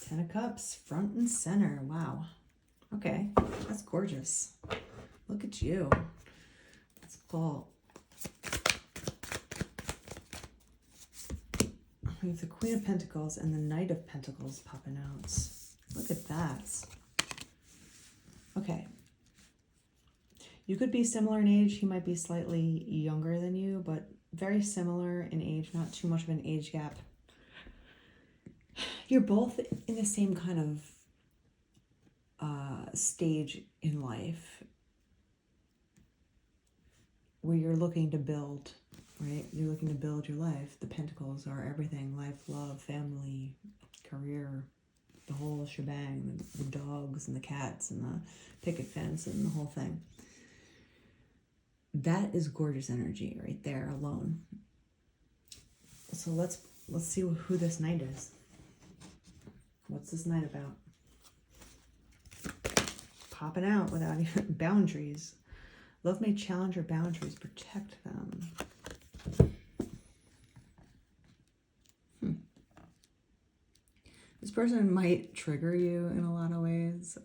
Ten of Cups, front and center. Wow. Okay, that's gorgeous. Look at you. Let's pull. We have the Queen of Pentacles and the Knight of Pentacles popping out. Look at that. Okay. You could be similar in age. He might be slightly younger than you, but very similar in age, not too much of an age gap. You're both in the same kind of stage in life where you're looking to build, right? You're looking to build your life. The Pentacles are everything: life, love, family, career, the whole shebang, the dogs and the cats and the picket fence and the whole thing. That is gorgeous energy right there alone. So let's see who this knight is. What's this knight about? Popping out without even boundaries. Love may challenge your boundaries, protect them. This person might trigger you in a lot of ways.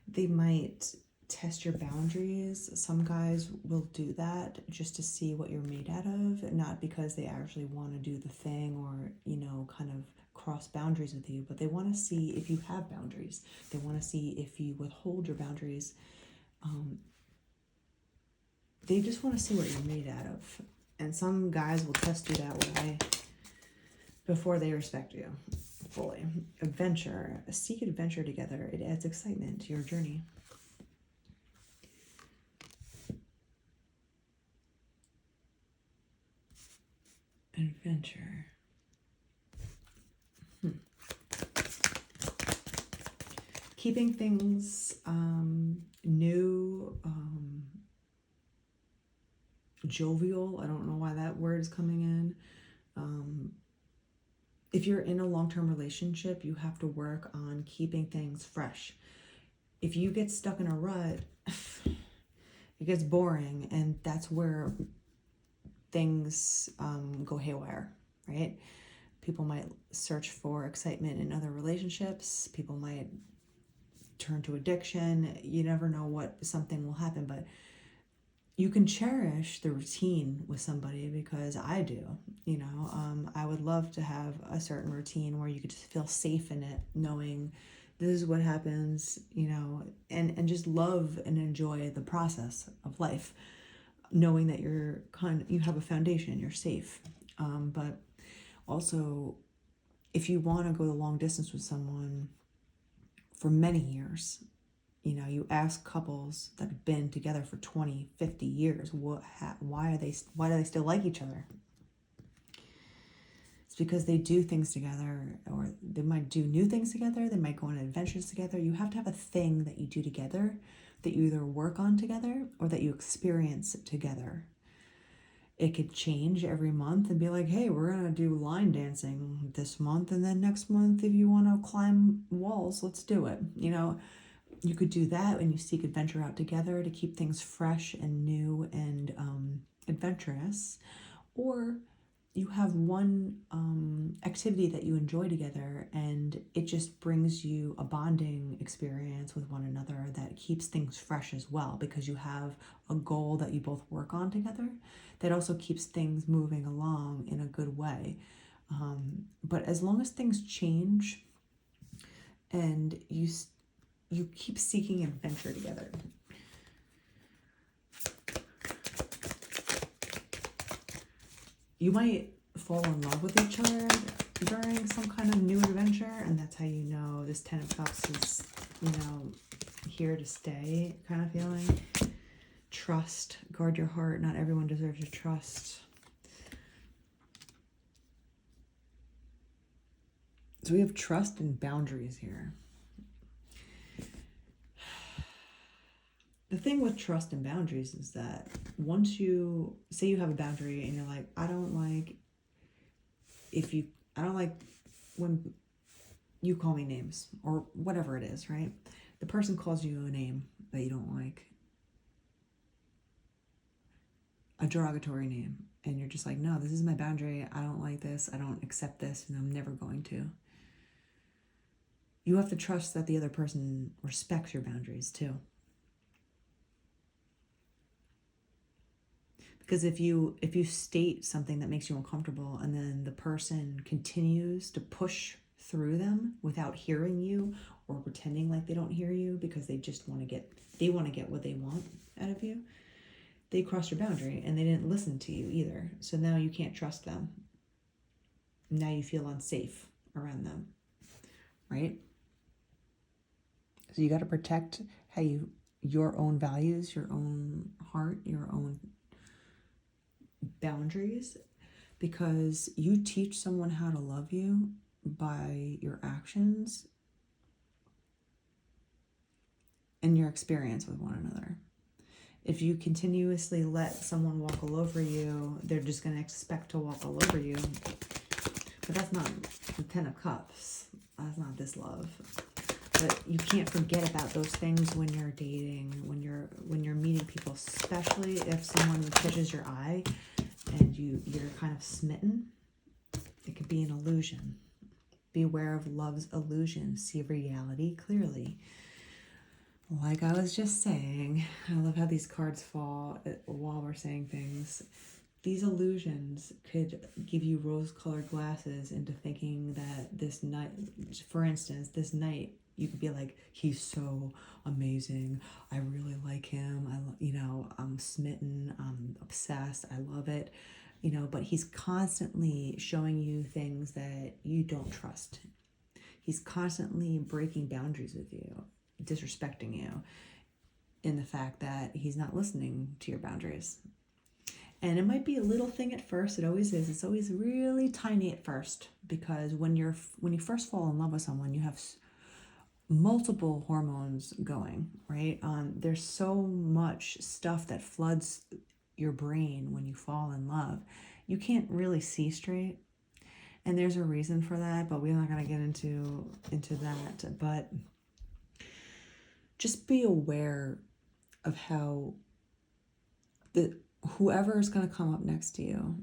They might test your boundaries. Some guys will do that just to see what you're made out of, not because they actually want to do the thing or, you know, kind of cross boundaries with you, but they want to see if you have boundaries. They want to see if you withhold your boundaries. They just want to see what you're made out of. And some guys will test you that way before they respect you fully. Adventure. Seek adventure together. It adds excitement to your journey. Adventure. Keeping things new, jovial. I don't know why that word is coming in. If you're in a long-term relationship, you have to work on keeping things fresh. If you get stuck in a rut, it gets boring, and that's where things go haywire, right? People might search for excitement in other relationships. People might turn to addiction. You never know what something will happen, but you can cherish the routine with somebody, because I do, you know. I would love to have a certain routine where you could just feel safe in it, knowing this is what happens, you know, and just love and enjoy the process of life, knowing that you have a foundation, you're safe. But also, if you want to go the long distance with someone for many years, you know, you ask couples that have been together for 20, 50 years, why do they still like each other? It's because they do things together, or they might do new things together. They might go on adventures together. You have to have a thing that you do together, that you either work on together or that you experience together. It could change every month and be like, hey, we're going to do line dancing this month, and then next month, if you want to climb walls, let's do it. You know, you could do that when you seek adventure out together to keep things fresh and new and adventurous. Or you have one activity that you enjoy together, and it just brings you a bonding experience with one another that keeps things fresh as well, because you have a goal that you both work on together that also keeps things moving along in a good way. But as long as things change and you keep seeking adventure together. You might fall in love with each other during some kind of new adventure, and that's how you know this Ten of Cups is, you know, here to stay kind of feeling. Trust. Guard your heart. Not everyone deserves your trust. So we have trust and boundaries here. The thing with trust and boundaries is that once you say you have a boundary and you're like, I don't like when you call me names or whatever it is, right? The person calls you a name that you don't like, a derogatory name, and you're just like, no, this is my boundary. I don't like this. I don't accept this, and I'm never going to. you have to trust that the other person respects your boundaries too. Because if you state something that makes you uncomfortable and then the person continues to push through them without hearing you or pretending like they don't hear you because they just want to get what they want out of you, they crossed your boundary and they didn't listen to you either. So now you can't trust them. Now you feel unsafe around them, right? So you got to protect your own values, your own heart, your own boundaries, because you teach someone how to love you by your actions and your experience with one another. If you continuously let someone walk all over you, they're just going to expect to walk all over you. But that's not the 10 of Cups. That's not this love. But you can't forget about those things when you're dating, when you're meeting people, especially if someone catches your eye and you're kind of smitten. It could be an illusion. Be aware of love's illusion. See reality clearly. Like I was just saying, I love how these cards fall while we're saying things. These illusions could give you rose-colored glasses into thinking that this night, for instance, this night, you could be like, he's so amazing. I really like him. I'm smitten. I'm obsessed. I love it. But he's constantly showing you things that you don't trust. He's constantly breaking boundaries with you, disrespecting you in the fact that he's not listening to your boundaries. And it might be a little thing at first. It always is. It's always really tiny at first, because when you first fall in love with someone, you have multiple hormones going, right? There's so much stuff that floods your brain when you fall in love. You can't really see straight. And there's a reason for that, but we're not going to get into that. But just be aware of how whoever is going to come up next to you,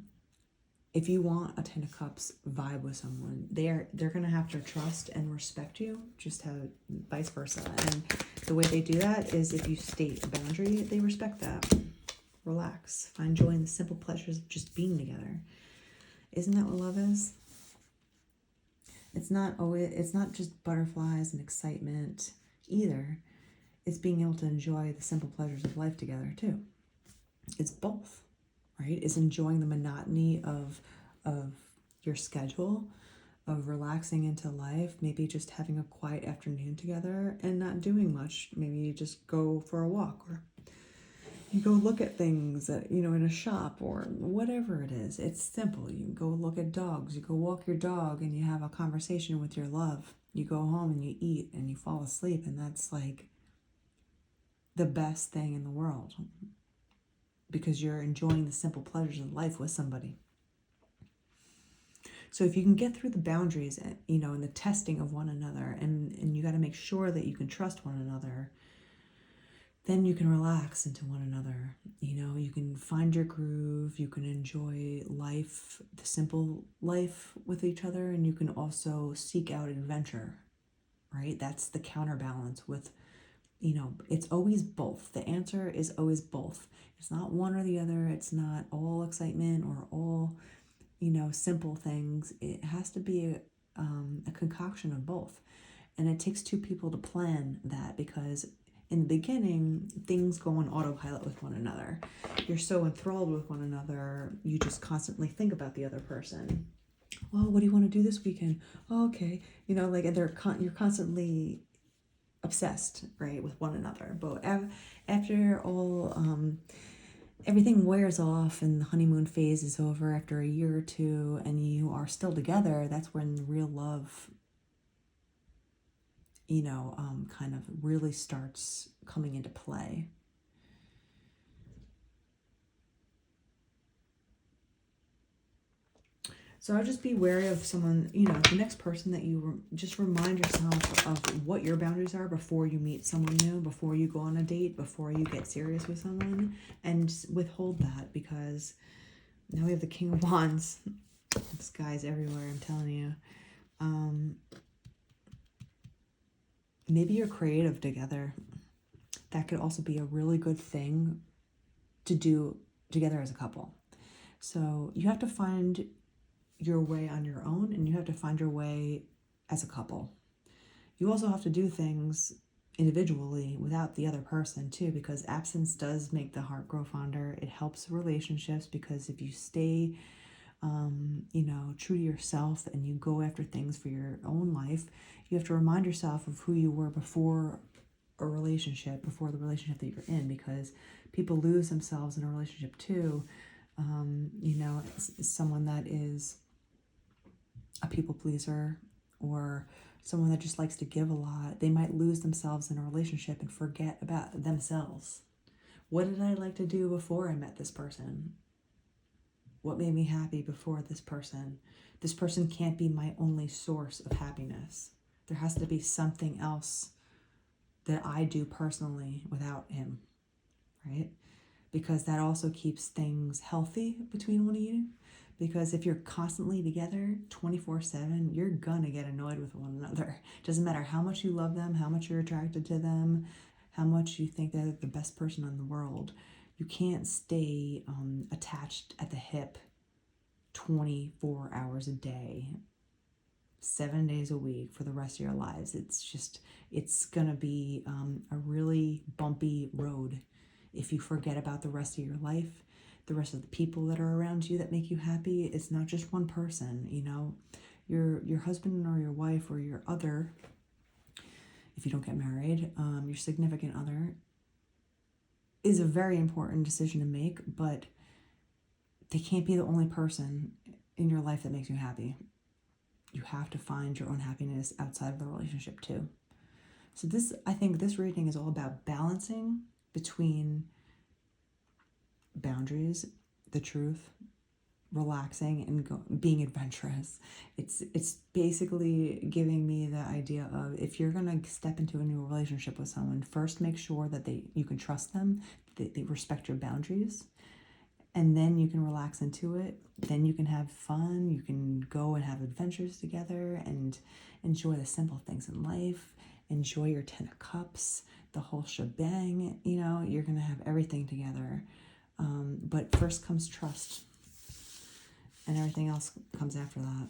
if you want a 10 of Cups vibe with someone, they're going to have to trust and respect you, just how vice versa. And the way they do that is if you state a boundary, they respect that. Relax. Find joy in the simple pleasures of just being together. Isn't that what love is? It's not just butterflies and excitement either. It's being able to enjoy the simple pleasures of life together too. It's both, right? It's enjoying the monotony of your schedule, of relaxing into life, maybe just having a quiet afternoon together and not doing much. Maybe you just go for a walk, or you go look at things in a shop, or whatever it is. It's simple. You go look at dogs, you go walk your dog, and you have a conversation with your love. You go home and you eat and you fall asleep, and that's like the best thing in the world, because you're enjoying the simple pleasures of life with somebody. So if you can get through the boundaries, and the testing of one another, and you got to make sure that you can trust one another, then you can relax into one another. You can find your groove, you can enjoy life, the simple life with each other, and you can also seek out adventure, right? That's the counterbalance with, it's always both. The answer is always both. It's not one or the other. It's not all excitement or all, simple things. It has to be a concoction of both. And it takes two people to plan that, because in the beginning, things go on autopilot with one another. You're so enthralled with one another, you just constantly think about the other person. Well, what do you want to do this weekend? Oh, okay. And you're constantly obsessed, right, with one another. But after all, everything wears off and the honeymoon phase is over after a year or two, and you are still together, that's when real love, kind of really starts coming into play. So I'll just be wary of someone, the next person that you just remind yourself of what your boundaries are before you meet someone new, before you go on a date, before you get serious with someone, and withhold that, because now we have the King of Wands. This guy's everywhere, I'm telling you. maybe you're creative together. That could also be a really good thing to do together as a couple. So you have to find your way on your own, and you have to find your way as a couple. You also have to do things individually without the other person too, because absence does make the heart grow fonder. It helps relationships, because if you stay true to yourself and you go after things for your own life, you have to remind yourself of who you were before a relationship, before the relationship that you're in, because people lose themselves in a relationship too. Someone that is a people pleaser, or someone that just likes to give a lot, they might lose themselves in a relationship and forget about themselves. What did I like to do before I met this person? What made me happy before this person? This person can't be my only source of happiness. There has to be something else that I do personally without him, right? Because that also keeps things healthy between one of you. Because if you're constantly together 24/7, you're gonna get annoyed with one another. Doesn't matter how much you love them, how much you're attracted to them, how much you think they're the best person in the world. You can't stay attached at the hip 24 hours a day, 7 days a week for the rest of your lives. It's gonna be a really bumpy road if you forget about the rest of your life, the rest of the people that are around you that make you happy. It's not just one person, your husband or your wife or your other, if you don't get married, your significant other is a very important decision to make, but they can't be the only person in your life that makes you happy. You have to find your own happiness outside of the relationship too. So I think this reading is all about balancing between boundaries, the truth, relaxing, and being adventurous. It's basically giving me the idea of, if you're gonna step into a new relationship with someone, first make sure that you can trust them, they respect your boundaries, and then you can relax into it. Then you can have fun. You can go and have adventures together and enjoy the simple things in life. Enjoy your 10 of cups, the whole shebang. You're going to have everything together. But first comes trust, and everything else comes after that.